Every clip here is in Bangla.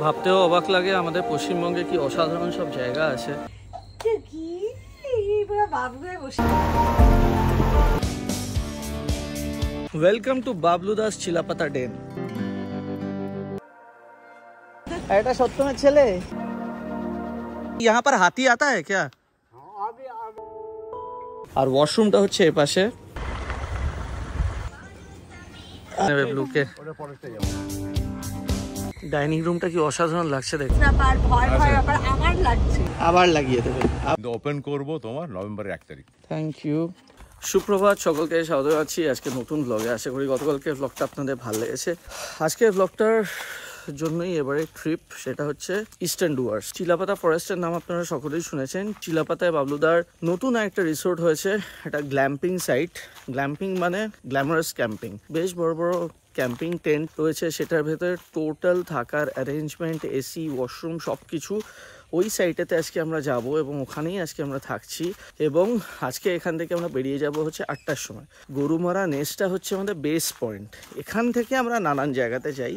ভাবতেও অবাক লাগে আমাদের পশ্চিমবঙ্গে কি অসাধারণ সব জায়গা আছে। Welcome to Babludas Chilapata den. এটা সত্যমের ছেলে। यहाँ पर हाथी आता है क्या? আর ওয়াশরুমটা হচ্ছে এই পাশে। ডাইনিং রুমটা কি অসাধারণ লাগছে দেখতে। আবার লাগিয়ে দেবে। ওপেন করব তোমার নভেম্বরের 1 তারিখ। Thank you. সুপ্রভাত সকলকে, স্বাগত জানাচ্ছি আজকে নতুন ব্লগে। আশা করি গতকালকে ব্লগটা আপনাদের ভালো লেগেছে। আজকে ব্লগটার জন্যই এবারে ট্রিপ, সেটা হচ্ছে ইস্টার্ন ডুয়ার্স। চিলাপাতা ফরেস্টের নাম আপনারা সকলেই শুনেছেন। চিলাপাতায় বাবলুদার নতুন একটা রিসোর্ট হয়েছে, এটা গ্ল্যাম্পিং সাইট। গ্ল্যাম্পিং মানে গ্ল্যামারাস ক্যাম্পিং। বেশ বড় বড় ক্যাম্পিং টেন্ট রয়েছে, সেটার ভেতরে টোটাল থাকার অ্যারেঞ্জমেন্ট, এসি, ওয়াশরুম সব কিছু। ওই সাইটেতে আজকে আমরা যাব এবং ওখানেই আজকে আমরা থাকছি। এবং আজকে এখান থেকে আমরা বেরিয়ে যাব হচ্ছে 8টার সময়। গরুমারা নেসটা হচ্ছে আমাদের বেস পয়েন্ট, এখান থেকে আমরা নানান জায়গাতে যাই।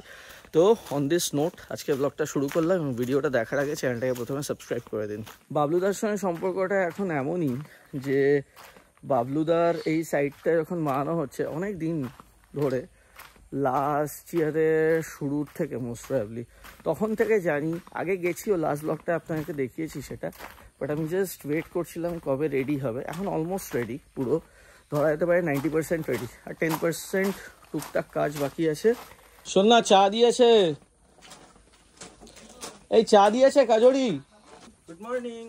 তো অন দিস নোট আজকে ব্লগটা শুরু করলাম এবং ভিডিওটা দেখার আগে চ্যানেলটাকে প্রথমে সাবস্ক্রাইব করে দিন। বাবলুদার সঙ্গে সম্পর্কটা এখন এমনই যে বাবলুদার এই সাইটটা যখন বানানো হচ্ছে অনেক দিন ধরে, লাস্ট ইয়ারের শুরুর থেকে মোস্ট প্রবাবলি, তখন থেকে জানি। আগে গেছিও, লাস্ট ব্লগটা আপনাকে দেখিয়েছি সেটা, বাট আমি জাস্ট ওয়েট করছিলাম কবে রেডি হবে। এখন অলমোস্ট রেডি, পুরো ধরা যেতে পারে 90% রেডি, আর 10% টুকটাক কাজ বাকি আছে। শোন না, চা দিয়েছে, এই চা দিয়েছে কাজরি। Good morning.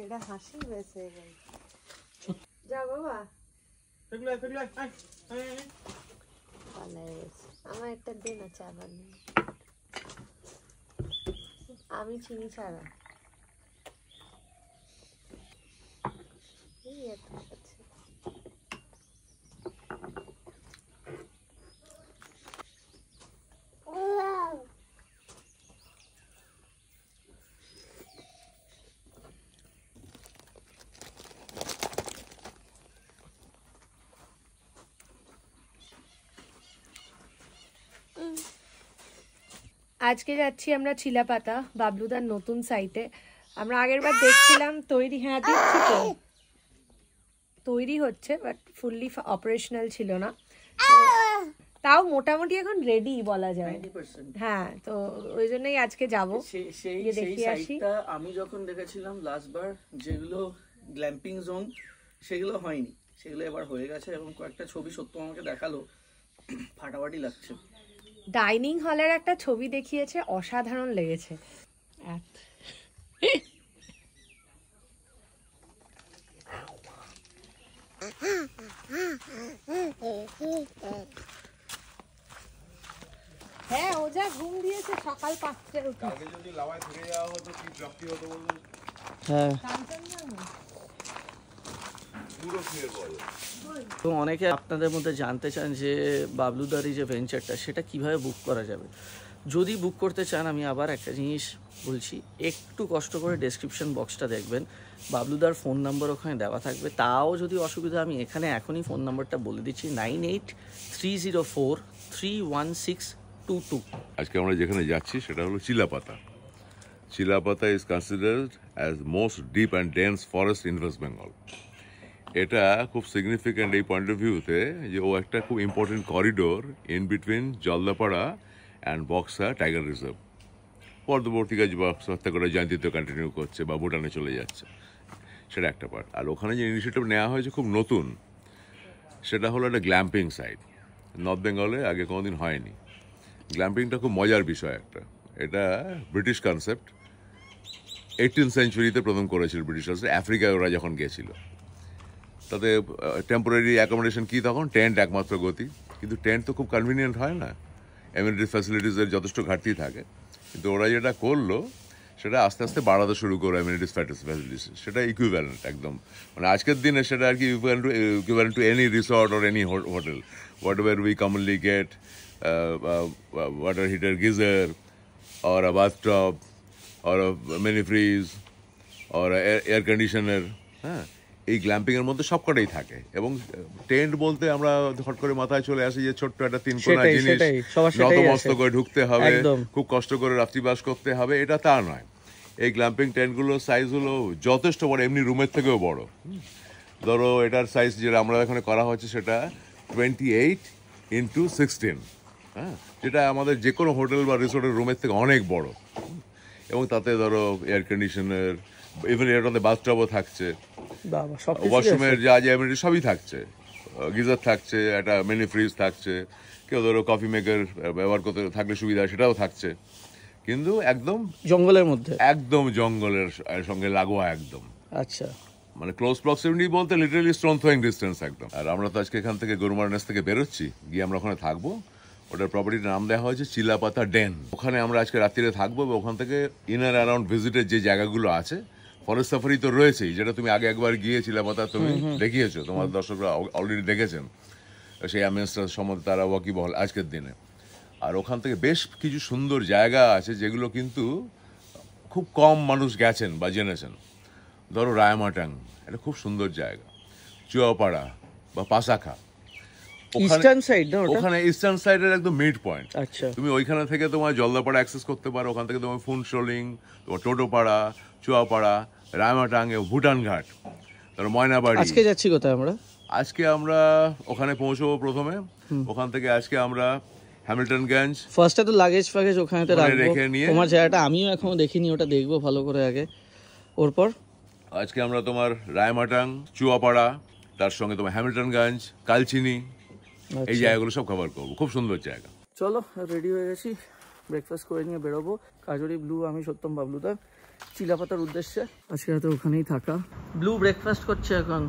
এটা হাসি হয়েছে যা বাবা। আমার একটা দে না চা বানিয়ে, আমি চিনি ছাড়া। এই একটা আছে। আজকে যাচ্ছি আমরা চিলাপাতা, বাবলুদার নতুন সাইটে। আমরা আগের বার দেখছিলাম তৈরি, হ্যাঁ দিচ্ছি তো, তৈরি হচ্ছে, বাট ফুললি অপারেশনাল ছিল না। তাও মোটামুটি এখন রেডি বলা যায়। হ্যাঁ, তো ওই জন্যই আজকে যাবো, দেখিয়ে আসি। আমি যখন দেখেছিলাম লাস্ট বার, যেগুলো গ্ল্যাম্পিং জোন, সেগুলো হয়নি, সেগুলো এবার হয়ে গেছে। এবং কয়েকটা ছবি সত্য আমাকে দেখালো, ফাটাফাটি লাগছে। ডাইনিং হলের একটা ছবি দেখিয়েছে, অসাধারণ লেগেছে। হ্যাঁ, ও যা ঘুম দিয়েছে সকাল 5টায় উঠে। আগে যদি লাভায় থেকে যাওয়া হতো কি বিরক্তি হতো বলুন। হ্যাঁ, তো অনেকে আপনাদের মধ্যে জানতে চান যে বাবলুদার এই যে ভেঞ্চারটা, সেটা কিভাবে বুক করা যাবে। যদি বুক করতে চান, আমি আবার একটা জিনিস বলছি, একটু কষ্ট করে ডেসক্রিপশন বক্সটা দেখবেন, বাবলুদার ফোন নাম্বার ওখানে দেওয়া থাকবে। তাও যদি অসুবিধা, আমি এখানে এখনই ফোন নাম্বারটা বলে দিচ্ছি, 9830431622। আজকে আমরা যেখানে যাচ্ছি সেটা হলো Chilapata. Chilapata is considered as most deep and dense forest in West Bengal. এটা খুব সিগনিফিক্যান্ট এই পয়েন্ট অফ ভিউতে যে ও একটা খুব important corridor in between Jaldapara and Buxa tiger reserve. পরবর্তী কাজ বক্সা হত্যা করে জয়ন্তীতে কন্টিনিউ করছে বা ভুটানে চলে যাচ্ছে, সেটা একটা পার্ট। আর ওখানে যে ইনিশিয়েটিভ নেওয়া হয়েছে খুব নতুন, সেটা হলো একটা গ্ল্যাম্পিং সাইট। নর্থ বেঙ্গলে আগে কোনোদিন হয়নি। গ্ল্যাম্পিংটা খুব মজার বিষয় একটা। এটা ব্রিটিশ কনসেপ্ট, 18th সেঞ্চুরিতে প্রথম করেছিল ব্রিটিশার্স, আফ্রিকায় ওরা যখন গেছিল। তাতে টেম্পোরারি অ্যাকোমোডেশন কী, তখন টেন্ট একমাত্র গতি। কিন্তু টেন্ট তো খুব কনভিনিয়েন্ট হয় না, এমিনিটিস ফ্যাসিলিটিসের যথেষ্ট ঘাটতি থাকে। কিন্তু ওরা যেটা করলো সেটা আস্তে আস্তে বাড়াতে শুরু করো এমিনিটিস ফ্যাসিলিটিস, সেটা ইকুইভ্যালেন্ট একদম। মানে আজকের দিনে সেটা আর কি equivalent to any resort or any hotel, whatever we commonly get, water heater, geyser, or a bathtub, or a mini freeze, or a air conditioner, এই গ্ল্যাম্পিং এর মধ্যে সবকটাই থাকে। এবং টেন্ট বলতে আমরা হট করে মাথায় চলে আসে যে ছোট্ট একটা 3 কোণা জিনিস, নতমস্ত করে ঢুকতে হবে, খুব কষ্ট করে রাত্রিবাস করতে হবে, এটা তা নয়। এই গ্ল্যাম্পিং টেন্টগুলোর সাইজ হলো যথেষ্ট বড়, এমনি রুমের থেকেও বড়। ধরো এটার সাইজ যেটা আমরা এখানে করা হচ্ছে সেটা 28x16, হ্যাঁ, যেটা আমাদের যে কোনো হোটেল বা রিসোর্টের রুমের থেকে অনেক বড়। এবং তাতে ধরো এয়ার কন্ডিশনার, ইভেন এটাতে বাথটাবও থাকছে, ওয়াশরুমের যা যা এমনিটি সবই থাকছে, গিজার থাকছে, একটা মিনি ফ্রিজ থাকছে, কেউ ধরো কফি মেকার ব্যবহার করতে থাকলে সুবিধা সেটাও থাকছে। কিন্তু একদম জঙ্গলের মধ্যে, একদম জঙ্গলের সঙ্গে লাগোয়া একদম। আচ্ছা, মানে ক্লোজ প্রক্সিমিটি বলতে লিটারালি স্টোন থ্রোয়িং ডিস্টেন্স একদম। আর আমরা তো আজকে এখান থেকে গরুমারা থেকে বেরোচ্ছি, গিয়ে আমরা ওখানে থাকবো। ওটার প্রপার্টির নাম দেওয়া হয়েছে চিলাপাতা ডেন। ওখানে আমরা আজকে রাত্রিরে থাকবো। ওখান থেকে ইনার অ্যারাউন্ড ভিজিটের যে জায়গাগুলো আছে, ফরেস্ট সাফারি তো রয়েছেই, যেটা তুমি আগে একবার গিয়ে চিলাপাতা তুমি দেখিয়েছো, তোমার দর্শকরা অলরেডি দেখেছেন সেই অ্যামেন্সটার সম্বন্ধে তারা ওয়াকিবহল আজকের দিনে। আর ওখান থেকে বেশ কিছু সুন্দর জায়গা আছে যেগুলো কিন্তু খুব কম মানুষ গেছেন বা জেনেছেন। ধরো রায়মাটাং, এটা খুব সুন্দর জায়গা। চুয়াপাড়া বা পাসাখা, ইস্টার্ন সাইড না, ওখানে ইস্টার্ন সাইডের একদম মিড পয়েন্ট। আচ্ছা, তুমি ওইখানে থেকে তোমার জলদাপাড়া অ্যাক্সেস করতে পারো। ওখান থেকে তোমার ফুনশোলিং, তোমার টোটোপাড়া, চুয়াপাড়া, রায়মাটাং, ভুটান ঘাট, তারপর ময়নাবাড়ি। আজকে যাচ্ছি কোথায় আমরা? আজকে আমরা ওখানে পৌঁছবো প্রথমে। ওখান থেকে আজকে আমরা হ্যামিল্টনগঞ্জ, ফার্স্টে তো লাগেজ ফাগেজ ওখানেতে রাখবো, তোমার জায়গাটা আমিও এখনো দেখিনি, ওটা দেখবো ভালো করে আগে। ওরপর আজকে আমরা তোমার রায়মাটাং, চুয়াপাড়া, তার সঙ্গে তোমার হ্যামিল্টনগঞ্জ, কালচিনি, এই জায়গাগুলো সব কভার করবো। খুব সুন্দর জায়গা। চলো, রেডি হয়ে গেছি, ব্রেকফাস্ট করে নিয়ে বেরোবো। কাজরি ব্লু, আমি সত্যম, বাবলুদা চিলাপাতার উদ্দেশ্যে। আজকে রাতে ওখানেই থাকা। ব্লু ব্রেকফাস্ট করছে এখন।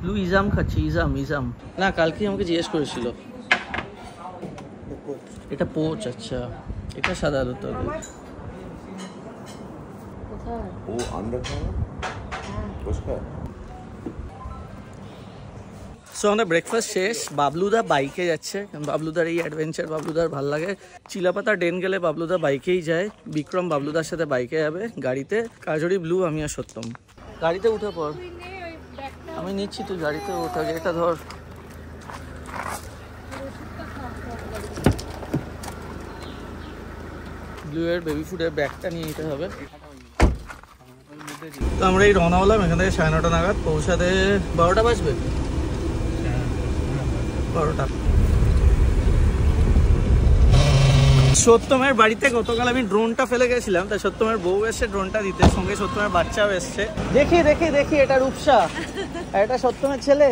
ব্লু ইজাম খাচ্ছি, ইজাম না, কালকে আমাকে জিজ্ঞেস করেছিল। এটা পোচ, আচ্ছা, এটা সাদা আলুর তরকারি। ও আন্ডার সো আমাদের ব্রেকফাস্ট শেষ। বাবলুদা বাইকে যাচ্ছে, কারণ বাবলুদার এই অ্যাডভেঞ্চার বাবলুদার ভাল লাগে। চিলাপাতা ডেন গেলে বাবলুদা বাইকেই যায়, বিক্রম বাবলুদার সাথে বাইকে যাবে গাড়িতে। কাজরি ব্লু, আমি আর সত্যম। গাড়িতে উঠে পর, আমি নিচ্ছি, তুই গাড়িতে ওঠা, এটা ধর। ব্লু এর বেবি ফুডের ব্যাগটা নিয়ে নিতে হবে। তো আমরা এই রওনা হলাম এখান থেকে 9:30 নাগাদ, পৌঁছাতে 12টা বাজবে। 12টা। সত্যমের বাড়িতে গতকাল আমি ড্রোনটা ফেলে গেছিলাম, তাই সত্যমের বউ এসছে ড্রোনটা দিতে, সঙ্গে সত্যমের বাচ্চাও এসছে। দেখি এটা রূপসা, আর এটা সত্যমের ছেলে।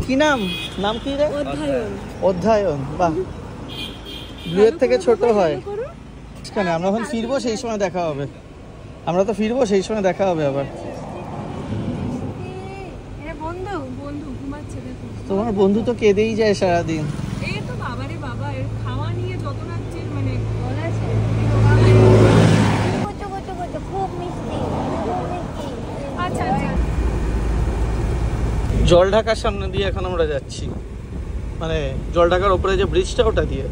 কি নাম কি রে? অধ্যায়ন। বাহ, ব্লুয়ের থেকে ছোট হয়। আমরা এখন ফিরবো, সেই সময় দেখা হবে। আবার তোমার বন্ধু তো কেঁদেই যায় সারাদিন। জল ঢাকার সামনে দিয়ে এখন আমরা যাচ্ছি, মানে জল ঢাকার ওপরে যে ব্রিজটা, ওটা দিয়ে।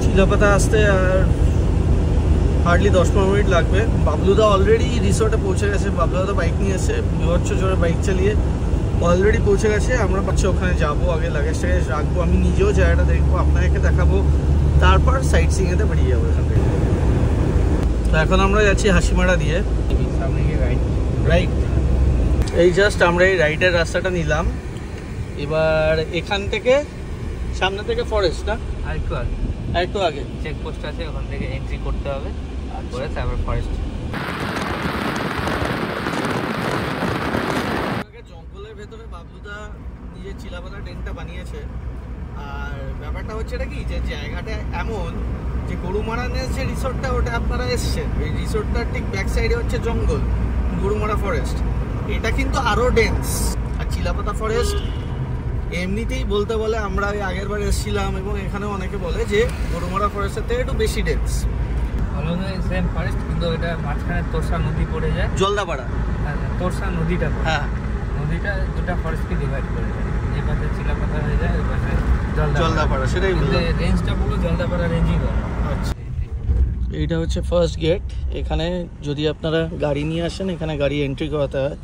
চিলাপাতা আসতে আর হার্ডলি 10-15 মিনিট লাগবে। বাবলুদা অলরেডি রিসোর্টে পৌঁছে গেছে। বাবলুদা তো বাইক নিয়ে এসে বিভৎস জোরে বাইক চালিয়ে অলরেডি পৌঁছে গেছে। আমরা পাচ্ছি ওখানে যাবো, আগে লাগেজ টাগেজ রাখবো, আমি নিজেও জায়গাটা দেখবো, আপনাকে দেখাবো, তারপর সাইট সিইংয়েতে বেরিয়ে যাবো এখান থেকে। তো এখন আমরা যাচ্ছি হাসিমারা দিয়ে, সামনে গিয়ে রাইট। এই জাস্ট আমরা এই রাইটের রাস্তাটা নিলাম। এবার এখান থেকে সামনে থেকে ফরেস্ট, না আরেকটু আগে চেকপোস্ট আছে, ওখান থেকে এন্ট্রি করতে হবে, করে তারপর ফরেস্ট। জঙ্গলের ভেতরে বাবলুদা নিজের চিলাপাতা ডেনটা বানিয়েছে। আর ব্যাপারটা হচ্ছে এটা কি, যে জায়গাটা এমন যে গরুমারানের যে রিসোর্টটা, ওটা আপনারা এসছেন, ওই রিসোর্টটার ঠিক ব্যাক সাইডে হচ্ছে জঙ্গল, গরুমারা ফরেস্ট। এটা কিন্তু আরো ডেন্স। আর চিলাপাতা ফরেস্ট এমনিতেই বলতে বলে, আমরা ওই আগের বার এসেছিলাম এবং এখানেও অনেকে বলে যে গরুমারা ফরেস্টের থেকে একটু বেশি ডেন্স। সেম ফরেস্ট, কিন্তু এটা মাঝখানে তোরসা নদী পড়ে যায়, জলদাপাড়া, তোরসা নদীটা, হ্যাঁ, নদীটা দুটা ফরেস্টকে ডিভাইড করে দেয়। এই পাশে চিলাপাতা হয়ে যায়, ওই পাশে জলদাপাড়া, সেটাই বললাম। রেঞ্জটা পুরো জলদাপাড়া রেঞ্জই করে। আচ্ছা, এইটা হচ্ছে ফার্স্ট গেট। এখানে যদি আপনারা গাড়ি নিয়ে আসেন, এখানে গাড়ি এন্ট্রি করাতে হয়।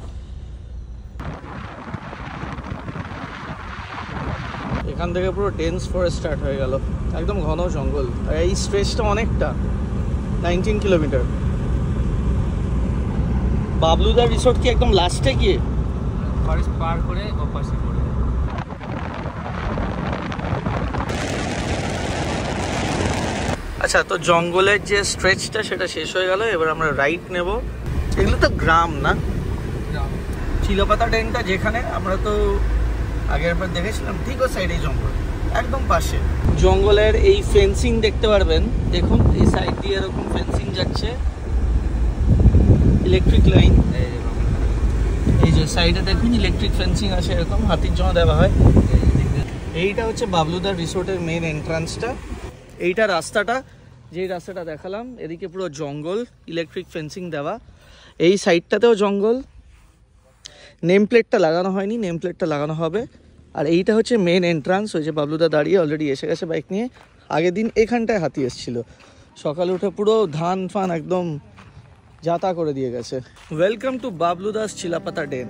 এখান থেকে পুরো ডেন্স ফরেস্ট স্টার্ট হয়ে গেল, একদম ঘন জঙ্গল। আর এই স্ট্রেচটা অনেকটা, 19 কিলোমিটার। বাবলুদা রিসোর্ট কি একদম লাস্টে গিয়ে? ফরেস্ট পার করে ওপাশে পড়ে যায়। আচ্ছা, তো জঙ্গলের যে স্ট্রেচটা সেটা শেষ হয়ে গেল, এবার আমরা রাইট নেব। এগুলো তো গ্রাম না? চিলাপাতা ড্যামটা যেখানে আমরা তো আগের বার দেখেছিলাম, ঠিক ও সাইডেই জঙ্গল, একদম পাশে। জঙ্গলের এই ফেন্সিং দেখতে পারবেন, দেখুন এই সাইড দিয়ে এরকম ফেন্সিং যাচ্ছে, ইলেকট্রিক লাইন। এই যে সাইডে দেখুন ইলেকট্রিক ফেন্সিং আছে, এরকম হাতির জন্য দেওয়া হয়। এইটা হচ্ছে বাবলুদার রিসোর্টের মেন এন্ট্রান্সটা। এইটা রাস্তাটা, যেই রাস্তাটা দেখালাম, এদিকে পুরো জঙ্গল, ইলেকট্রিক ফেন্সিং দেওয়া। এই সাইডটাতেও জঙ্গল, নেম প্লেটটা লাগানো হয়নি, নেম প্লেটটা লাগানো হবে। আর এইটা হচ্ছে মেন এন্ট্রান্স। ওই যে বাবলুদা দাঁড়িয়ে অলরেডি এসে গেছে বাইক নিয়ে। আগের দিন এখানটায় হাতি এসেছিল, সকালে উঠে পুরো ধান ফান একদম যাতা করে দিয়ে গেছে। ওয়েলকাম টু বাবলুদাস চিলাপাতা ডেন।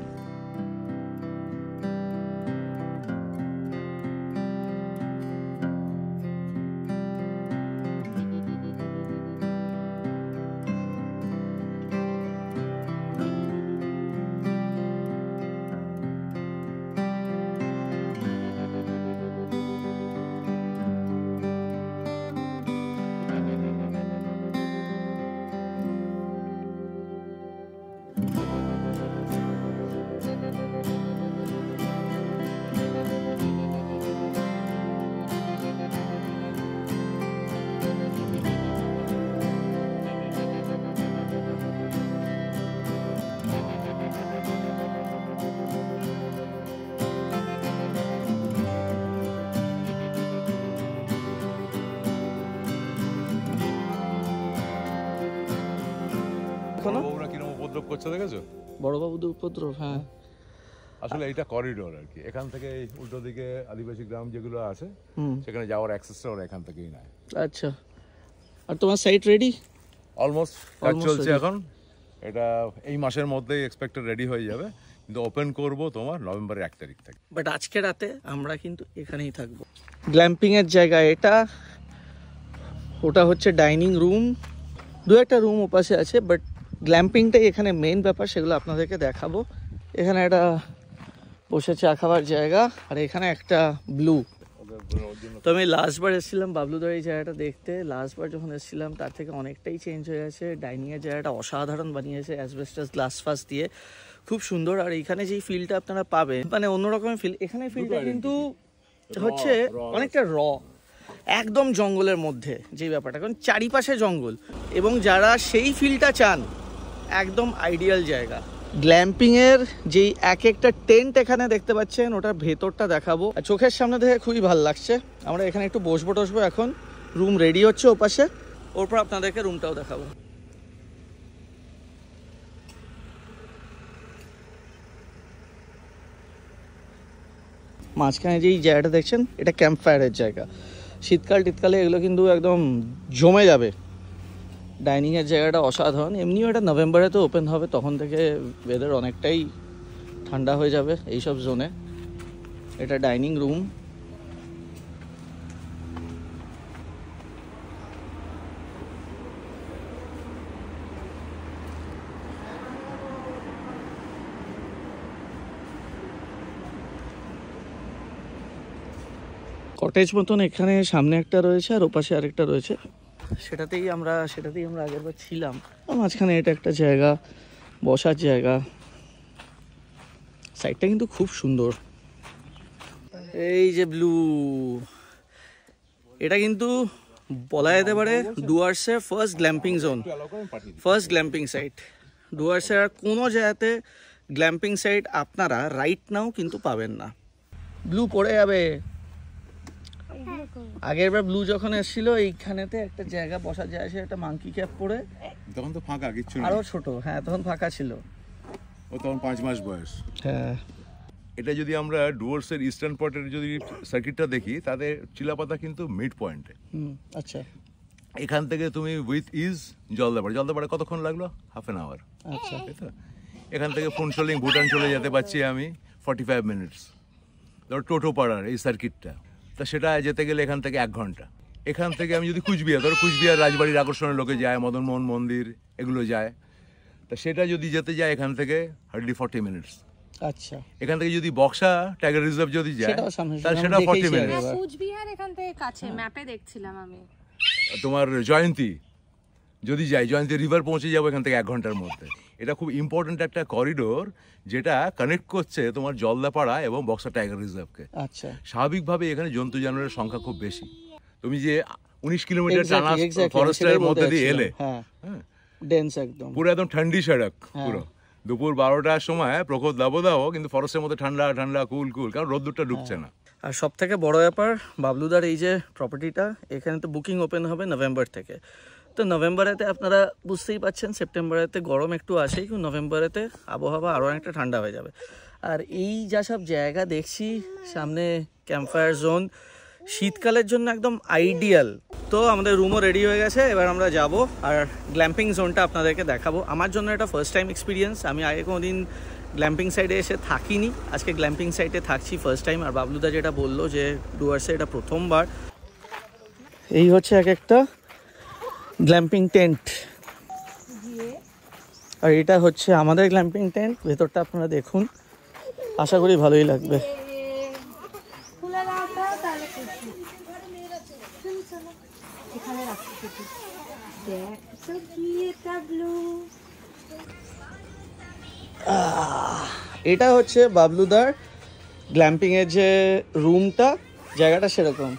বড়বাবুরা কিরকম উপদ্রব করছে দেখেছো? বড়বাবুদের উপদ্রব, হ্যাঁ। আসলে এটা করিডোর আর কি, এখান থেকে উল্টো দিকে আদিবাসী গ্রাম যেগুলো আছে সেখানে যাওয়ার অ্যাক্সেসটা ওরা এখান থেকেই নেয়। আচ্ছা, আর তোমার সাইট রেডি? অলমোস্ট কাজ চলছে ready। এখন। এটা এই মাসের মধ্যেই এক্সপেক্টেড রেডি হয়ে যাবে, কিন্তু ওপেন করব তোমার নভেম্বরের 1 তারিখ থেকে। বাট আজকে রাতে আমরা কিন্তু এখানেই থাকবো। গ্ল্যাম্পিং এর জায়গা এটা, ওটা হচ্ছে ডাইনিং রুম, দু একটা রুম ওপাশে আছে, বাট গ্ল্যাম্পিংটাই এখানে মেন ব্যাপার, সেগুলো আপনাদেরকে দেখাবো। এখানে একটা বসে চা খাবার জায়গা, আর এখানে একটা ব্লু। তো আমি লাস্টবার এসেছিলাম বাবলুদার এই জায়গাটা দেখতে, লাস্টবার যখন এসেছিলাম তার থেকে অনেকটাই চেঞ্জ হয়ে গেছে। ডাইনিংয়ের জায়গাটা অসাধারণ বানিয়েছে, অ্যাসবেস্টাস গ্লাস ফাস দিয়ে, খুব সুন্দর। আর এইখানে যেই ফিলটা আপনারা পাবেন, মানে অন্যরকমের ফিল। এখানে ফিলটা কিন্তু হচ্ছে অনেকটা একদম জঙ্গলের মধ্যে যে ব্যাপারটা, কারণ চারিপাশে জঙ্গল, এবং যারা সেই ফিলটা চান, একদম আইডিয়াল জায়গা। গ্ল্যাম্পিং এর যেই এক একটা টেন্ট এখানে দেখতে পাচ্ছেন, ওটার ভেতরটা দেখাবো। আর চোখের সামনে দেখে খুবই ভালো লাগছে। আমরা এখানে একটু বসবো টসবো এখন, রুম রেডি হচ্ছে ওপাশে, ওরপর আপনাদেরকে রুমটাও দেখাবো। মাঝখানে যেই জায়গাটা দেখছেন, এটা ক্যাম্প ফায়ারের জায়গা। শীতকাল টিতকালে এগুলো কিন্তু একদম জমে যাবে। ডাইনিংয়ের জায়গাটা অসাধারণ। এমনিও এটা নভেম্বরে তো ওপেন হবে, তখন থেকে ওয়েদার অনেকটাই ঠান্ডা হয়ে যাবে এইসব জোনে। এটা ডাইনিং রুম। কটেজ মতন এখানে সামনে একটা রয়েছে, আর ওপাশে আরেকটা রয়েছে। সেটাতেই আমরা আগেরবার ছিলাম। মাঝখানে এটা একটা জায়গা, বসার জায়গা। সাইডটা কিন্তু খুব সুন্দর। এই যে ব্লু, এটা কিন্তু বলা যেতে পারে ডুয়ার্সের first glamping zone, first glamping site. ডুয়ার্সের আর কোনো জায়গাতে গ্ল্যাম্পিং সাইট আপনারা রাইট নাও কিন্তু পাবেন না। ব্লু পড়ে যাবে। আগের বার ব্লু যখন এসেছিল, এইখানেতে একটা জায়গা বসার জায়গা ছিল, একটা মাঙ্কি ক্যাপ পরে, তখন তো ফাঁকা কিছু না, আরো ছোট। হ্যাঁ, তখন ফাঁকা ছিল, ও তখন 5 মাস বয়স। হ্যাঁ। এটা যদি আমরা ডুয়ার্সের ইস্টার্ন পার্টের যদি সার্কিটটা দেখি, তাদের চিলাপাতা কিন্তু মিড পয়েন্টে। আচ্ছা এখান থেকে তুমি উইথ ইজ জলদাপাড়া কতক্ষণ লাগলো? Half an hour. আচ্ছা তাই তো? এখান থেকে ফুনসলিং ভুটান চলে যেতে পারছি আমি 45 মিনিটস। ধরো টোটোপাড়ার এই সার্কিটটা, তা সেটা যেতে গেলে এখান থেকে 1 ঘন্টা। এখান থেকে আমি যদি কুচবিহার রাজবাড়ির আকর্ষণের লোকে যায়, মদনমোহন মন্দির এগুলো যায়, তা সেটা যদি যেতে যায় এখান থেকে হার্ডলি 40 মিনিটস। আচ্ছা এখান থেকে যদি বক্সা টাইগার রিজার্ভ যদি যায় তাহলে সেটা 40 মিনিটস। কুচবিহার এখান থেকে কাছে, ম্যাপে দেখছিলাম আমি। তোমার জয়ন্তী যদি যাই, জয়ন্তী রিভার পৌঁছে যাবো এখান থেকে 1 ঘন্টার মধ্যে। এটা খুব ইম্পর্টেন্ট একটা করিডোর যেটা কানেক্ট করছে তোমার জলদাপাড়া এবং বক্সা টাইগার রিজার্ভকে। আচ্ছা স্বাভাবিকভাবে এখানে জন্তু জানোয়ারের সংখ্যা খুব বেশি। তুমি যে 19 কিলোমিটার টানা ফরেস্টের মধ্যে দিয়ে এলে, হ্যাঁ ডেন্স একদম, পুরো একদম ঠান্ডি সড়ক, পুরো দুপুর 12টার সময় প্রখর দাবদাহ, কিন্তু ফরেস্টের মধ্যে ঠান্ডা ঠান্ডা কুল কুল, কারণ রোদ্দুরটা ঢুকছে না। আর সব থেকে বড় ব্যাপার বাবলুদার এই যে প্রপার্টিটা, এখানে তো বুকিং ওপেন হবে নভেম্বর থেকে। তো নভেম্বরেতে আপনারা বুঝতেই পাচ্ছেন, সেপ্টেম্বরেতে গরম একটু আসেই, কিন্তু নভেম্বরেতে আবহাওয়া আরও অনেকটা ঠান্ডা হয়ে যাবে। আর এই যা সব জায়গা দেখছি সামনে, ক্যাম্পফায়ার জোন, শীতকালের জন্য একদম আইডিয়াল। তো আমাদের রুমও রেডি হয়ে গেছে, এবার আমরা যাব আর গ্ল্যাম্পিং জোনটা আপনাদেরকে দেখাবো। আমার জন্য এটা ফার্স্ট টাইম এক্সপিরিয়েন্স, আমি আগে কোনোদিন গ্ল্যাম্পিং সাইডে এসে থাকিনি, আজকে গ্ল্যাম্পিং সাইডে থাকছি ফার্স্ট টাইম। আর বাবলুদা যেটা বললো যে ডুয়ার্সে এটা প্রথমবার। এই হচ্ছে এক একটা গ্ল্যাম্পিং টেন্ট, আর এটা হচ্ছে আমাদের গ্ল্যাম্পিং টেন্ট। ভেতরটা আপনারা দেখুন, আশা করি ভালোই লাগবে। এটা হচ্ছে বাবলুদার গ্ল্যাম্পিং এর যে রুমটা, জায়গাটা সেরকম।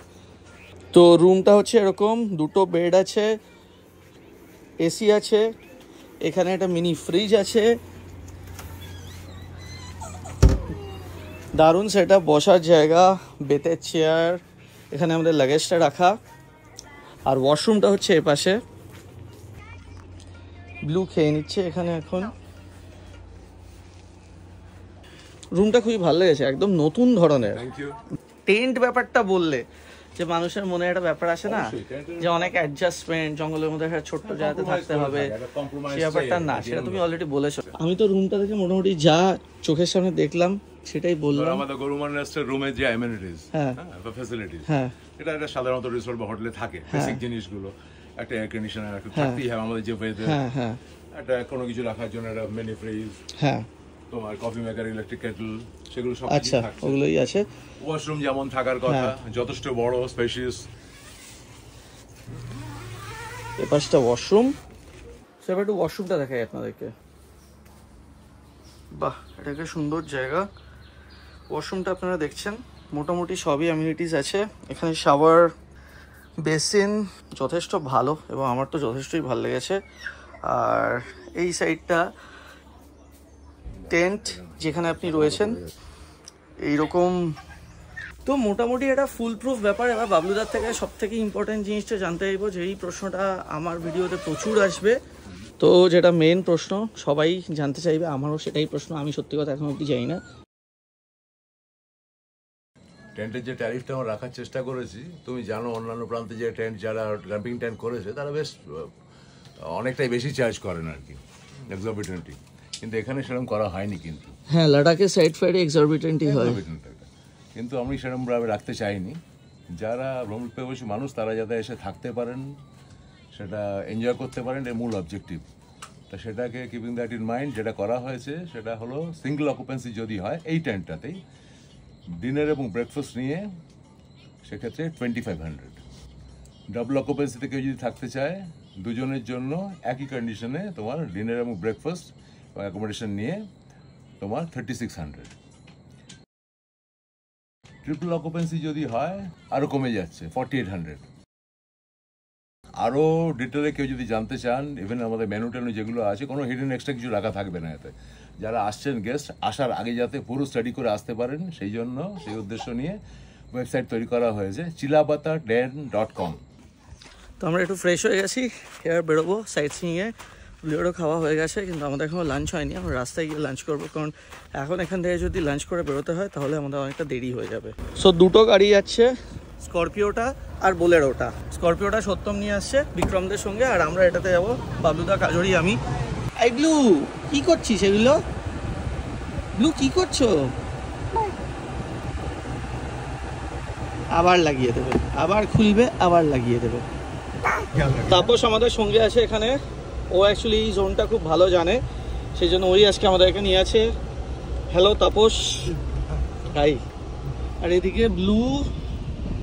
তো রুমটা হচ্ছে এরকম, 2টো বেড আছে, এসি আছে, এখানে একটা মিনি ফ্রিজ আছে, দারুণ সেটা, বসার জায়গা, বেতের চেয়ার, এখানে আমাদের লাগেজটা রাখা। আর ওয়াশরুমটা হচ্ছে এপাশে। ব্লু খেয়ে নিচ্ছে এখানে এখন। রুমটা খুবই ভালো লেগেছে, একদম নতুন ধরনের। টেন্ট ব্যাপারটা বললে যে মানুষের মনে একটা ব্যাপার আসে না, যে অনেক অ্যাডজাস্টমেন্ট, জঙ্গলের মধ্যে একটা ছোট্ট জায়গাতে থাকতে হবে, সে ব্যাপারটা না, সেটা তুমি অলরেডি বলেছো। আমি তো রুমটা দেখে মোটামুটি যা চোখের সামনে দেখলাম সেটাই বললাম। আমাদের গরুমান রেস্টের রুমে যে অ্যামেনিটিস, হ্যাঁ ফ্যাসিলিটিস, হ্যাঁ, এটা একটা সাধারণত রিসোর্ট বা হোটেলে থাকে। বেসিক জিনিসগুলো, একটা এয়ার কন্ডিশনার একটা থাকতেই হবে, আমাদের যে ওয়েদার, হ্যাঁ হ্যাঁ, একটা কোনো কিছু রাখার জন্য একটা মিনি ফ্রিজ, হ্যাঁ, তোমার কফি মেকার, ইলেকট্রিক কেটল, সেগুলো সব আচ্ছা ওগুলোই আছে। ওয়াশরুম যেমন থাকার কথা, যথেষ্ট বড়, স্পেশিয়াস। এ পাশটা ওয়াশরুম, সেবার একটু ওয়াশরুমটা দেখাই আপনাদেরকে। বাহ, এটা একটা সুন্দর জায়গা। ওয়াশরুমটা আপনারা দেখছেন, মোটামুটি সবই অ্যামিনিটিস আছে এখানে। শাওয়ার, বেসিন যথেষ্ট ভালো, এবং আমার তো যথেষ্টই ভালো লেগেছে। আর এই সাইডটা টেন্ট যেখানে আপনি রয়েছেন, এইরকম। তো মোটামুটি এটা ফুল প্রুফ ব্যাপার। এবার বাবলুদার থেকে সব থেকে ইম্পর্টেন্ট জিনিসটা জানতে চাইবো, যে এই প্রশ্নটা আমার ভিডিওতে প্রচুর আসবে। তো যেটা মেন প্রশ্ন সবাই জানতে চাইবে, আমারও সেটাই প্রশ্ন, আমি সত্যি কথা এখন অব্দি জানি না। টেন্টের যে ট্যারিফটা আমরা রাখার চেষ্টা করেছি, তুমি জানো অন্যান্য প্রান্তে যে টেন্ট, যারা ক্যাম্পিং টেন্ট করেছে তারা বেশ অনেকটাই বেশি চার্জ করেন আর কি, এক্সরবিটেন্টই। কিন্তু এখানে সেরকম করা হয়নি। কিন্তু হ্যাঁ, লাদাখে সাইড ফাইডে এক্সরবিটেন্টই হয়, কিন্তু আমি সেরকমভাবে রাখতে চাইনি। যারা ভ্রমণপ্রবাসী মানুষ তারা যাতে এসে থাকতে পারেন, সেটা এনজয় করতে পারেন, এর মূল অবজেক্টিভ। তা সেটাকে কিপিং দ্যাট ইন মাইন্ড যেটা করা হয়েছে সেটা হলো সিঙ্গল অকুপেন্সি যদি হয় এই টেন্টটাতেই, ডিনার এবং ব্রেকফাস্ট নিয়ে সেক্ষেত্রে 2500। ডাবল অকুপেন্সিতে কেউ যদি থাকতে চায়, দুজনের জন্য একই কন্ডিশনে তোমার ডিনার এবং ব্রেকফাস্ট এবং অ্যাকোমোডেশন নিয়ে তোমার 3600। ট্রিপল অকুপেন্সি যদি হয় আরও কমে যাচ্ছে 4800। আরও ডিটেলে কেউ যদি জানতে চান, ইভেন আমাদের মেনু টেনু যেগুলো আছে, কোনো হিডেন এক্সট্রা কিছু রাখা থাকবে না এতে। যারা আসছেন গেস্ট, আসার আগে যাতে পুরো স্টাডি করে আসতে পারেন, সেই জন্য সেই উদ্দেশ্য নিয়ে ওয়েবসাইট তৈরি করা হয়েছে chilapata.com। তো আমরা একটু ফ্রেশ হয়ে গেছি, এবার বেরোবো সাইট সিইংয়ে। ব্লুয়েরও খাওয়া হয়ে গেছে, কিন্তু আমাদের এখনও লাঞ্চ হয়নি। আমরা রাস্তায় গিয়ে লাঞ্চ করবো, কারণ এখন এখান থেকে যদি লাঞ্চ করে বেরোতে হয় তাহলে আমাদের অনেকটা দেরি হয়ে যাবে। সো দুটো গাড়ি যাচ্ছে, স্করপিওটা আর বোলেরোটা। স্করপিওটা সত্যম নিয়ে আসছে বিক্রমদের সঙ্গে, আর আমরা এটাতে যাবো বাবলুদা, কাজরি, আমি। এই ব্লু কি করছিস? এগুলো ব্লু কি করছো? আবার লাগিয়ে দেবে, আবার খুলবে, আবার লাগিয়ে দেবে। তাপস আমাদের সঙ্গে আছে এখানে, ও অ্যাকচুয়ালি এই জোনটা খুব ভালো জানে, সেই জন্য ওই আজকে আমাদেরকে নিয়ে আছে। Hello Tapas, high. আর এদিকে ব্লু,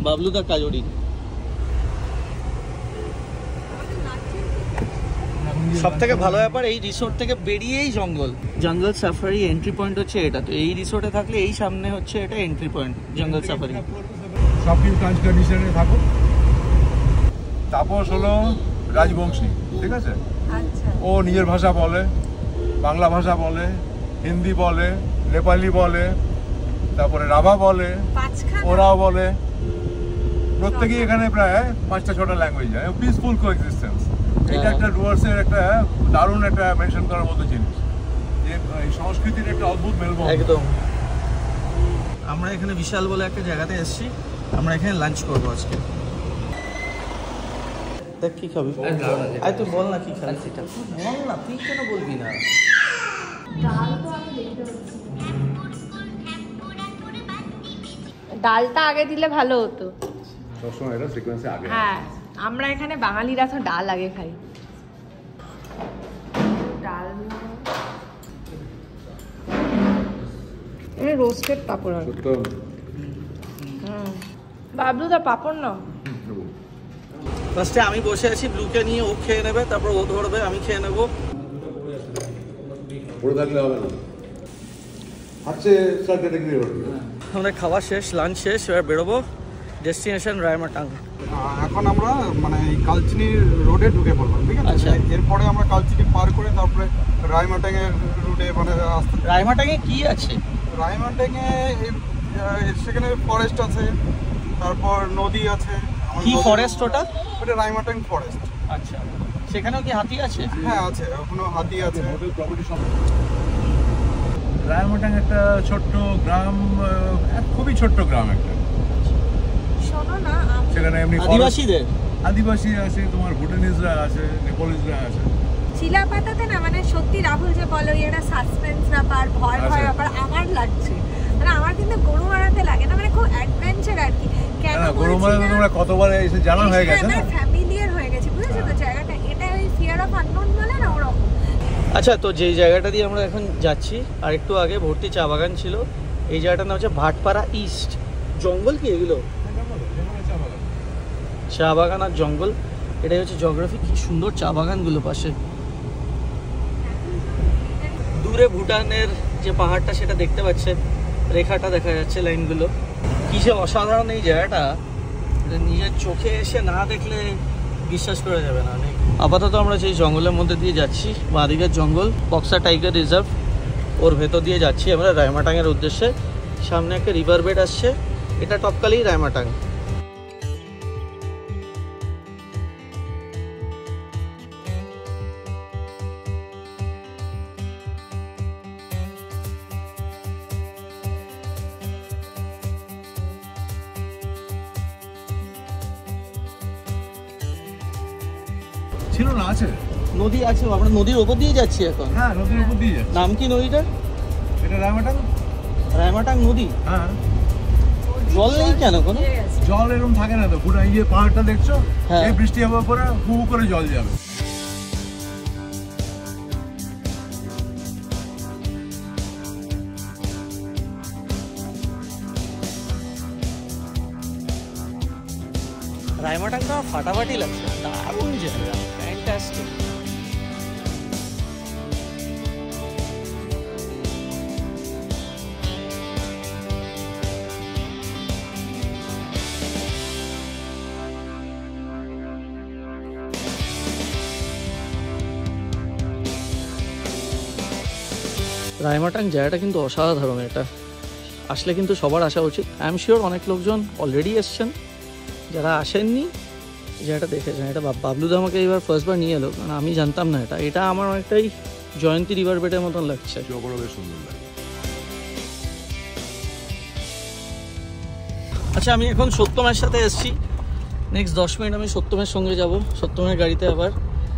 বাবলুদা, কাজরি। সব থেকে ভালো ব্যাপার, এই রিসোর্ট থেকে বেরিয়েই জঙ্গল সাফারি এন্ট্রি পয়েন্ট হচ্ছে এটা। তো এই রিসোর্টে থাকলে এই সামনে হচ্ছে এটা এন্ট্রি পয়েন্ট জঙ্গল সাফারি। সব কিছু টার্মস কন্ডিশনে থাকো। তাপস হলো রাজবংশী, ঠিক আছে? ও নিজের ভাষা বলে, বাংলা ভাষা বলে, হিন্দি বলে, নেপালি বলে, তারপরে রাভা বলে, ওরাও বলে। প্রত্যেকেই এখানে প্রায় 5টা-6টা ল্যাঙ্গুয়েজ যায়। পিসফুল কোএক্সিস্টেন্স, এটা একটা ডুয়ার্সের একটা দারুণ একটা মেনশন করার মতো জিনিস, যে এই সংস্কৃতির একটা অদ্ভুত মেলবন্ধন। একদম। আমরা এখানে বিশাল বলে একটা জায়গাতে এসেছি, আমরা এখানে লাঞ্চ করবো আজকে। দেখ কি খাবি? আয় তুই বল না কি খাবি, সেটা বল না, তুই কেন বলবি না? ডালটা আগে দিলে ভালো হতো। সবসময় এটা সিকোয়েন্সে আগে। হ্যাঁ, আমরা এখানে বাঙালিরা তো ডাল আগে খাই। ডাল এটা রোস্টেড পাপড় হয়। বাবলুদা পাপড় না। ফার্স্টে আমি বসে আছি, ব্লুকে নিয়ে ও খেয়ে নেবে, তারপর ও ধরবে, আমি খেয়ে নেবো। পড়ে থাকলে হবে না, হাতে স্যার ক্যাটাগরি হবে। আমাদের খাওয়া শেষ, লাঞ্চ শেষ, এবার বেরোবো ডেস্টিনেশন রায়মাটাং। এখন আমরা মানে এই কালচিনি রোডে ঢুকে পড়লাম, ঠিক আছে? আচ্ছা। এরপরে আমরা কালচিনি পার করে তারপরে রায়মাটাং এর রুটে মানে আসতে। রায়মাটাংয়ে কি আছে? রায়মাটাং এ সেখানে ফরেস্ট আছে, তারপর নদী আছে। কি ফরেস্ট ওটা? ওটা রায়মাটাং ফরেস্ট। আচ্ছা, সেখানেও কি হাতি আছে? হ্যাঁ আছে, ওখানেও হাতি আছে। রায়মাটাং একটা ছোট্ট গ্রাম, খুবই ছোট্ট গ্রাম একটা। শোনো না, সেখানে এমনি আদিবাসীদের আদিবাসী আছে, তোমার ভুটানিজরা আছে, নেপালিজরা আছে। চিলাপাতাতে না মানে সত্যি রাহুল যে বলো এটা সাসপেন্স ব্যাপার, ভয় ভয় ব্যাপার আমার লাগছে। মানে আমার কিন্তু গরু মারাতে লাগে না, মানে খুব অ্যাডভেঞ্চার আর কি। কেন গরু মারাতে তোমরা কতবার এসে জানা হয়ে গেছে না? ফ্যামিলিয়ার হয়ে গেছে, বুঝেছো তো জায়গাটা। এটা ওই ফিয়ার অফ আননোন বলে না, ওরকম। আচ্ছা, তো যেই জায়গাটা দিয়ে আমরা এখন যাচ্ছি, আর একটু আগে ভর্তি চা বাগান ছিল। এই জায়গাটার নাম হচ্ছে ভাটপাড়া ইস্ট। জঙ্গল কি এগুলো? চা বাগান আর জঙ্গল, এটাই হচ্ছে জিওগ্রাফি। কি সুন্দর চা বাগানগুলো পাশে। দূরে ভুটানের যে পাহাড়টা সেটা দেখতে পাচ্ছে, রেখাটা দেখা যাচ্ছে, লাইনগুলো। কি যে অসাধারণ এই জায়গাটা, নিজের চোখে এসে না দেখলে বিশ্বাস করা যাবে না। আপাতত আমরা যেই জঙ্গলের মধ্যে দিয়ে যাচ্ছি, বাঁদিকের জঙ্গল, বক্সা টাইগার রিজার্ভ, ওর ভেতর দিয়ে যাচ্ছি আমরা রায়মাটাংয়ের উদ্দেশ্যে। সামনে একটা রিভার বেড আসছে, এটা টপকালেই রায়মাটাং। ছিল না, আছে নদী আছে, আমরা নদীর ওপর দিয়ে যাচ্ছি এখন। হ্যাঁ, নদীর উপর দিয়ে যাচ্ছে। নাম কি নদীটা? এটা রায়মাটাং। রায়মাটাং নদী। হ্যাঁ, জল নেই কেন কোনো? জল এরকম থাকে না তো। পুরো এই যে পাহাড়টা দেখছো, হ্যাঁ। এই বৃষ্টি হওয়ার পরে হু হু করে জল যাবে। রায়মাটাংটা ফাটাফাটি লাগছে, দারুণ জায়গা, ফ্যান্টাস্টিক। রায়মাটাং জায়গাটা কিন্তু অসাধারণ। এটা আসলে কিন্তু সবার আসা উচিত। আই এম শিওর অনেক লোকজন অলরেডি এসছেন, যারা আসেননি এই জায়গাটা দেখেছেন, এটা বাবলুদা আমাকে এবার ফার্স্টবার নিয়ে এলো, কারণ আমি জানতাম না এটা। এটা আমার অনেকটাই জয়ন্তী রিভার বেডের মতন লাগছে। চকড়া বেশ সুন্দর লাগে। আচ্ছা, আমি এখন সত্যমের সাথে এসেছি। নেক্সট 10 মিনিট আমি সত্যমের সঙ্গে যাব, সত্যমের গাড়িতে আবার।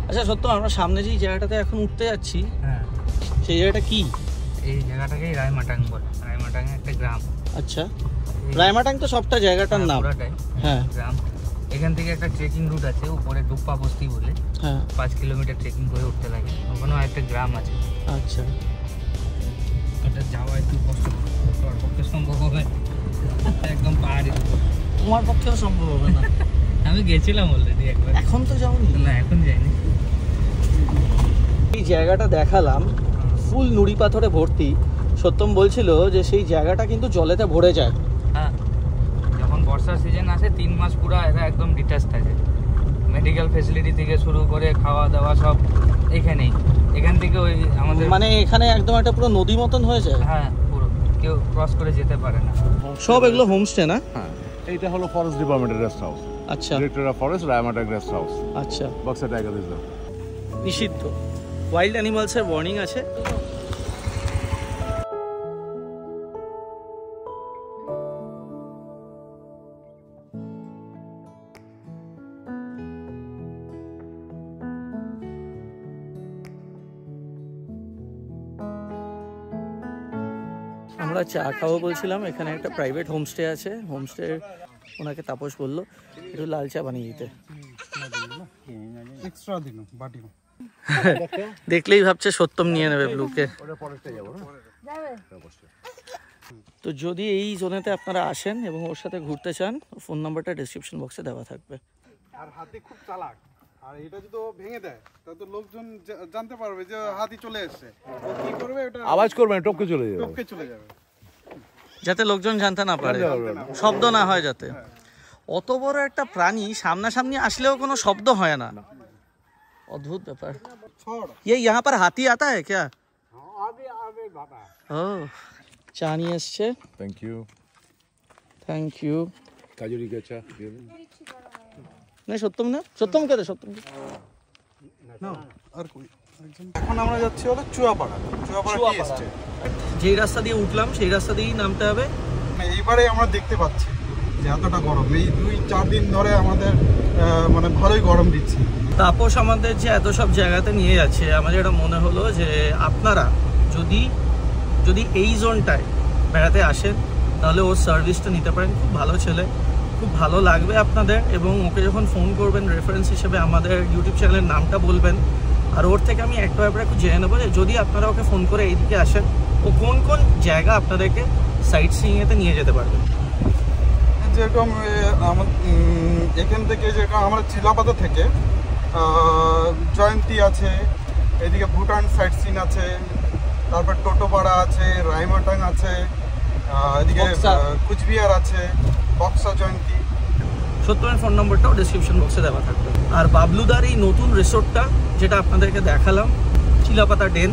আচ্ছা সত্যম, আমরা সামনে যেই জায়গাটাতে এখন উঠতে যাচ্ছি, হ্যাঁ, সেই জায়গাটা কি? এই জায়গাটাকেই রায়মাটাং বলে। রায়মাটাং একটা গ্রাম। আচ্ছা, রায়মাটাং তো সবটা জায়গাটার নাম। পুরাটাই হ্যাঁ, গ্রাম। এখান থেকে একটা ট্রেকিং রুট আছে উপরে, ডুপ্পা বস্তি বলে। হ্যাঁ, 5 কিলোমিটার ট্রেকিং করে উঠতে লাগে। ওখানেও একটা গ্রাম আছে। আচ্ছা। এটা যাওয়া একটু কষ্ট, তোমার পক্ষে সম্ভব হবে? একদম পাহাড়ি। তোমার পক্ষেও সম্ভব হবে না। আমি গেছিলাম অলরেডি একবার। এখন তো যাওনি? না, এখন যাইনি। এই জায়গাটা দেখালাম, ফুল নুড়ি পাথরে ভর্তি। সত্যম বলছিল যে সেই জায়গাটা কিন্তু জলেতে ভরে যায়। হ্যাঁ, যখন বর্ষার সিজন আসে 3 মাস পুরো এরা একদম ডিটাচ থাকে। মেডিকেল ফেসিলিটি থেকে শুরু করে খাওয়া দাওয়া সব এখানেই। এখান থেকে ওই আমাদের মানে এখানে একদম একটা পুরো নদী মতন হয়ে যায়। হ্যাঁ, পুরো কেউ ক্রস করে যেতে পারে না। সব এগুলো হোমস্টে না? হ্যাঁ, এইটা হলো ফরেস্ট ডিপার্টমেন্টের রেস্ট হাউস। আচ্ছা director of forest, Raimatang rest house, আচ্ছা। Buxa tiger reserve. নিষিদ্ধ, ওয়াইল্ড অ্যানিমালসের ওয়ার্নিং আছে। আমরা চা খাবো বলছিলাম, এখানে একটা প্রাইভেট হোমস্টে আছে। হোমস্টে ওনাকে তাপস বললো একটু লাল চা বানিয়ে দিতে। দেখলেই ভাবছে সত্যম নিয়ে নেবে ব্লুকে। তো যদি এই জোনেতে আপনারা আসেন এবং ওর সাথে ঘুরতে চান, ফোন নাম্বারটা ডেসক্রিপশন বক্সে দেওয়া থাকবে। আর হাতি খুব চালাক, আর এটা যদি ও ভেঙে দেয় তাহলে তো লোকজন জানতে পারবে যে হাতি চলে এসেছে। ও কি করবে? ওটা আওয়াজ করবেন, টপকে চলে যাবে। টপকে চলে যাবে, যাতে লোকজন জানতে না পারে, শব্দ না হয় যাতে। অত বড় একটা প্রাণী সামনাসামনি আসলেও কোনো শব্দ হয় না, অদ্ভুত ব্যাপার। ये यहाँ पर हाथी आता है क्या? ও, চা নিয়ে এসছে। Thank you. Thank you. Kajuri কে চা দিয়ে দিন। না সত্যম না, সত্যম কে দে, সত্যম। আর কই এখন আমরা যাচ্ছি হলো চুয়াপাড়া। Chuapara tea estate. যেই রাস্তা দিয়ে উঠলাম সেই রাস্তা দিয়েই নামতে হবে। এইবারে আমরা দেখতে পাচ্ছি যে এতটা গরম, এই 2-4 দিন ধরে আমাদের মানে ভালোই গরম দিচ্ছে। তাপস আমাদের যে এত সব জায়গাতে নিয়ে যাচ্ছে, আমার যেটা মনে হলো যে আপনারা যদি এই জোনটায় বেড়াতে আসেন তাহলে ওর সার্ভিসটা নিতে পারেন। খুব ভালো ছেলে, খুব ভালো লাগবে আপনাদের। এবং ওকে যখন ফোন করবেন রেফারেন্স হিসেবে আমাদের ইউটিউব চ্যানেলের নামটা বলবেন। আর ওর থেকে আমি একটা ব্যাপারে একটু জেনে নেবো যে যদি আপনারা ওকে ফোন করে এইদিকে আসেন, ও কোন কোন জায়গা আপনাদেরকে সাইট সিইংয়েতে নিয়ে যেতে পারবে। যেরকম এখান থেকে যেরকম আমরা চিলাপাতা থেকে জয়ন্তী আছে, এদিকে ভুটান সাইট সিন আছে, তারপর টোটোপাড়া আছে, রায়মাটাং আছে, এদিকে কুচবিহার আছে, বক্সা জয়ন্তী। সত্যমের ফোন নম্বরটাও ডিসক্রিপশন বক্সে দেওয়া থাকবে। আর বাবলুদার এই নতুন রিসোর্টটা যেটা আপনাদেরকে দেখালাম, চিলাপাতা ডেন,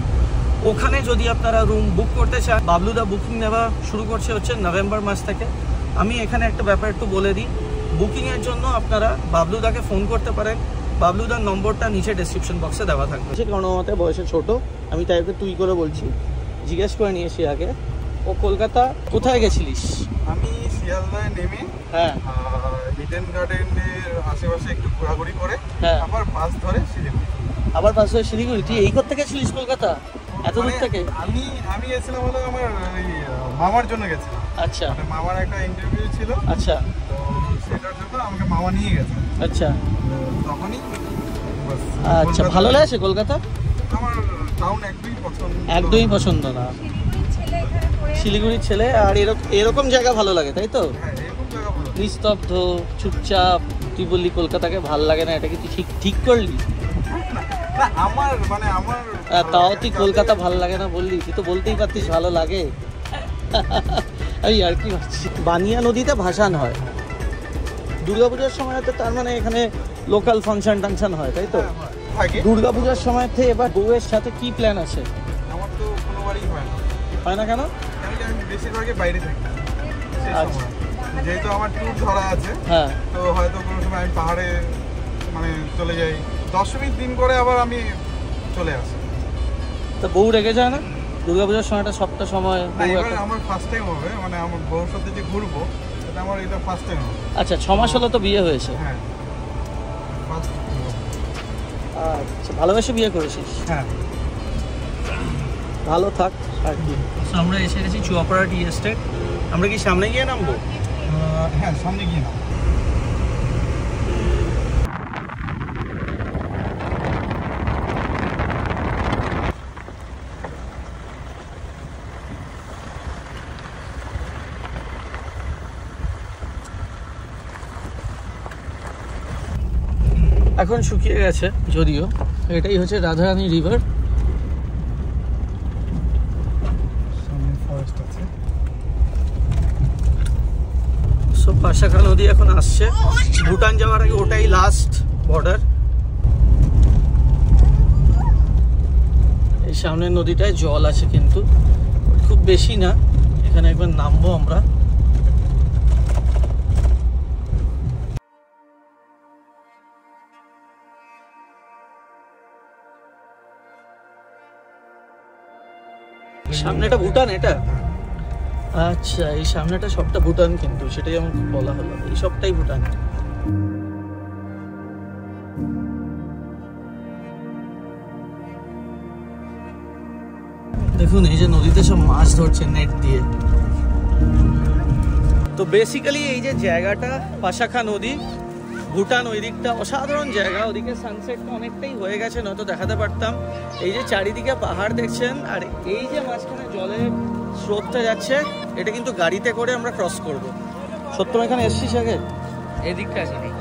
ওখানে যদি আপনারা রুম বুক করতে চান, বাবলুদা বুকিং নেওয়া শুরু করছে হচ্ছে নভেম্বর মাস থেকে। আমি এখানে একটা ব্যাপার একটু বলে দিই, বুকিংয়ের জন্য আপনারা বাবলুদাকে ফোন করতে পারেন। বাবলুদার নম্বরটা নিচে ডেসক্রিপশন বক্সে দেওয়া থাকবে। কারণ আমাদের বয়সে ছোট, আমি তাই ওকে তুই করে বলছি। জিজ্ঞেস করে নিয়েছি আগে, ও কলকাতা কোথায় গেছিলিস? আমি শিয়ালদায় নেমে হ্যাঁ, ইডেন গার্ডেনের আশেপাশে একটু ঘোরাঘুরি করে হ্যাঁ, আবার বাস ধরে শিলিগুড়ি। আবার পাশে শিলিগুড়ি? তুই এই করতে গেছিলিস কলকাতা এত দূর থেকে? আমি এসেছিলাম হলো আমার ওই মামার জন্য গেছিলাম। আচ্ছা, মানে মামার একটা ইন্টারভিউ ছিল, আচ্ছা, তো সেটার জন্য আমাকে মামা নিয়ে গেছে। আচ্ছা, তখনই আচ্ছা। ভালো লাগছে কলকাতা? আমার টাউন একদমই পছন্দ না। শিলিগুড়ির ছেলে। আর এরকম জায়গা ভালো লাগে, তাই তো? নিস্তব্ধ, চুপচাপ। তুই বললি কলকাতাকে ভালো লাগে না, এটা কি তুই ঠিক করলি? আমার মানে আমার তাও তুই কলকাতা ভালো লাগে না বললি, তুই তো বলতেই পারতিস ভালো লাগে। আমি আর কি ভাবছি, বানিয়া নদীতে ভাসান হয় দুর্গাপূজার সময়, তো তার মানে এখানে লোকাল ফাংশন টাংশন হয়, তাই তো? দুর্গাপূজার সময় থেকে এবার বউয়ের সাথে কি প্ল্যান আছে? আমার তো কোনোবারই হয় না। কেন? আমি বেশিরভাগই বাইরে থাকি। আচ্ছা, যেহেতু আমার ট্যুর ধরা আছে, হ্যাঁ, তো হয়তো কোনো সময় আমি পাহাড়ে মানে চলে যাই। দশমীর দিন করে আবার আমি চলে আসি। তা বউ রেগে যায় না? দুর্গাপূজার সময়টা সবটা সময় না, এবার আমার ফার্স্ট টাইম হবে, মানে আমার বউর সাথে যে ঘুরবো এটা আমার এটা ফার্স্ট টাইম হবে। আচ্ছা, 6 মাস হলো তো বিয়ে হয়েছে? হ্যাঁ, ফার্স্ট। আচ্ছা, ভালোবেসে বিয়ে করেছিস? হ্যাঁ, ভালো থাক আর কি। আমরা এসে গেছি চুয়াপাড়া টি এস্টেট। আমরা কি সামনে গিয়ে নামবো? হ্যাঁ, সামনে গিয়ে নাও। এখন শুকিয়ে গেছে যদিও। এটাই হচ্ছে রাধারানী রিভার। সামনে ফরেস্ট আছে। সো পাশাখা নদী এখন আসছে। ভুটান যাওয়ার আগে ওটাই লাস্ট বর্ডার। এই সামনের নদীটায় জল আছে কিন্তু খুব বেশি না। এখানে একবার নামবো আমরা। সামনেটা ভুটান এটা? আচ্ছা, এই সামনেটা সবটা ভুটান, কিন্তু সেটাই আমার বলা হলো, এই সবটাই ভুটান। দেখুন এই যে নদীতে সব মাছ ধরছে নেট দিয়ে। তো বেসিক্যালি এই যে জায়গাটা পাশাখা নদী, ভুটান ওই দিকটা অসাধারণ জায়গা। ওদিকে সানসেটটা অনেকটাই হয়ে গেছে, নয়তো দেখাতে পারতাম। এই যে চারিদিকে পাহাড় দেখছেন, আর এই যে মাঝখানে জলের স্রোতটা যাচ্ছে, এটা কিন্তু গাড়িতে করে আমরা ক্রস করব। সত্যম এখানে এসছিস আগে? এদিকটা আছে নাকি?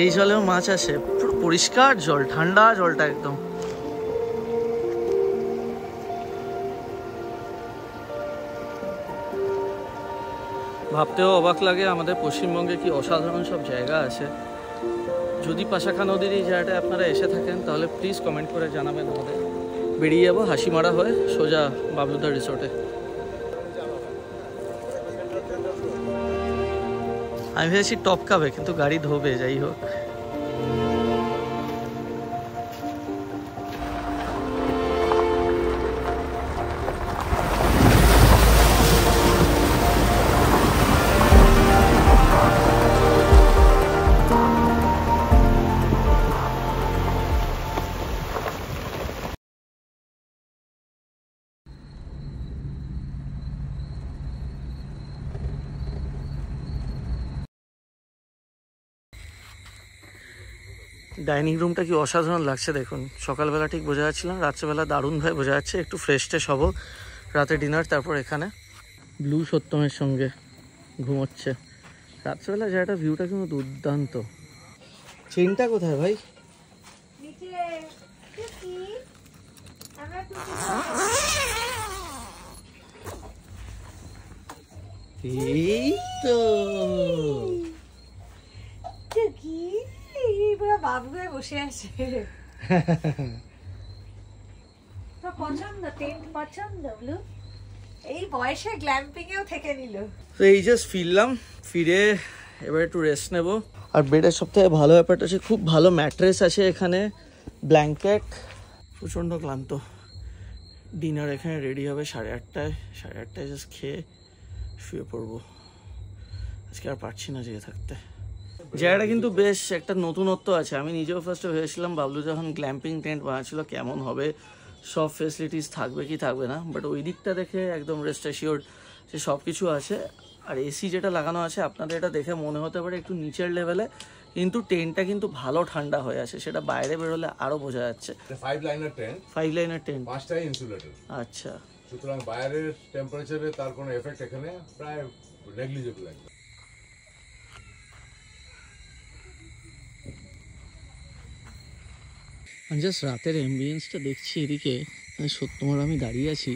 এই জলেও মাছ আসে, পুরো পরিষ্কার জল, ঠান্ডা জলটা একদম। ভাবতেও অবাক লাগে আমাদের পশ্চিমবঙ্গে কি অসাধারণ সব জায়গা আছে। যদি পাশাখা নদীর এই জায়গাটায় আপনারা এসে থাকেন তাহলে প্লিজ কমেন্ট করে জানাবেন আমাদের। বেরিয়ে যাবো হাসিমারা হয়ে সোজা বাবলুদার রিসোর্টে। আমি ভেবেছি টপ কাবে, কিন্তু গাড়ি ধোবে, যাই হোক। ডাইনিং রুমটা কি অসাধারণ লাগছে দেখুন। সকালবেলা ঠিক বোঝা যাচ্ছিল না, রাত্রেবেলা দারুণভাবে বোঝা যাচ্ছে। একটু ফ্রেশ ট্রেশ হবো, রাতে ডিনার, তারপর এখানে ব্লু সত্যমের সঙ্গে ঘুমোচ্ছে। রাত্রেবেলা জায়গাটা ভিউটা কিন্তু দুর্দান্ত। চেনটা কোথায় ভাই? এই তো বাবু বসে আছে। পছন্দ, টেন্ট পছন্দ। এই বয়সে গ্ল্যাম্পিং এও থেকে নিল। তো এই জাস্ট ফিরলাম, ফিরে এবার একটু রেস্ট নেব। আর বেডের সবথেকে ভালো ব্যাপারটা হচ্ছে খুব ভালো ম্যাট্রেস আছে এখানে, ব্ল্যাঙ্কেট। প্রচণ্ড ক্লান্ত। ডিনার এখানে রেডি হবে 8:30টায়। 8:30টায় জাস্ট খেয়ে শুয়ে পড়বো। আজকে আর পারছি না যেয়ে থাকতে। জায়গাটা কিন্তু বেশ একটা নতুনত্ব আছে। আমি নিজেও ফার্স্টে ভেবেছিলাম বাবলু যখন গ্ল্যাম্পিং টেন্ট বানাচ্ছিল কেমন হবে, সব ফেসিলিটিস থাকবে কি থাকবে না, বাট ওই দিকটা দেখে একদম রেস্ট অ্যাসিওর্ড যে সব কিছু আছে। আর এসি যেটা লাগানো আছে আপনাদের এটা দেখে মনে হতে পারে একটু নিচের লেভেলে, কিন্তু টেন্টটা কিন্তু ভালো ঠান্ডা হয়ে আছে, সেটা বাইরে বেরোলে আরো বোঝা যাচ্ছে। 5 লাইনার টেন্ট, 5 লাইনের টেন্ট, 5টাই ইনসুলেটেড। আচ্ছা, সুতরাং বাইরের টেম্পারেচারে তার কোনো এফেক্ট এখানে প্রায় নেগলিজেবল একদম। জাস্ট রাতের অ্যাম্বিয়েন্সটা দেখছি এদিকে। সত্যমর আমি দাঁড়িয়ে আছি,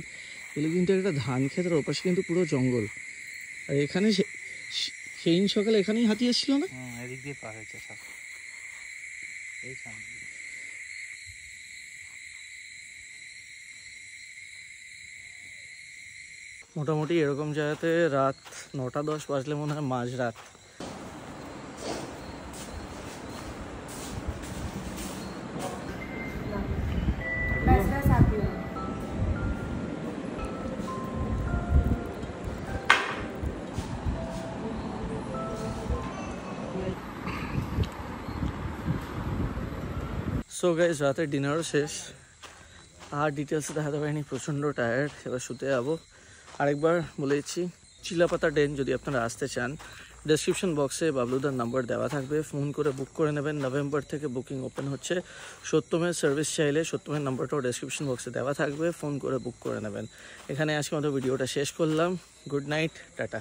এগুলো কিন্তু একটা ধান ক্ষেতের ওপাশে কিন্তু পুরো জঙ্গল। আর এখানে সেই দিন সকালে এখানেই হাতি এসেছিল না? এদিক দিয়ে পার হয়েছে সব, এই সামনে। মোটামুটি এরকম জায়গাতে রাত 9টা 10 বাজলে মনে হয় মাঝরাত। সো গাইজ, রাতের ডিনারও শেষ, আর ডিটেলসে দেখাতে পারিনি, প্রচণ্ড টায়ার্ড, এবার শুতে যাবো। আরেকবার বলে দিচ্ছি, চিলাপাতা ডেন যদি আপনারা আসতে চান, ডেসক্রিপশন বক্সে বাবলুদার নাম্বার দেওয়া থাকবে, ফোন করে বুক করে নেবেন। নভেম্বর থেকে বুকিং ওপেন হচ্ছে। সত্যমের সার্ভিস চাইলে সত্যমের নাম্বারটাও ডেসক্রিপশন বক্সে দেওয়া থাকবে, ফোন করে বুক করে নেবেন। এখানে আজকে মতো ভিডিওটা শেষ করলাম। Good night, tata.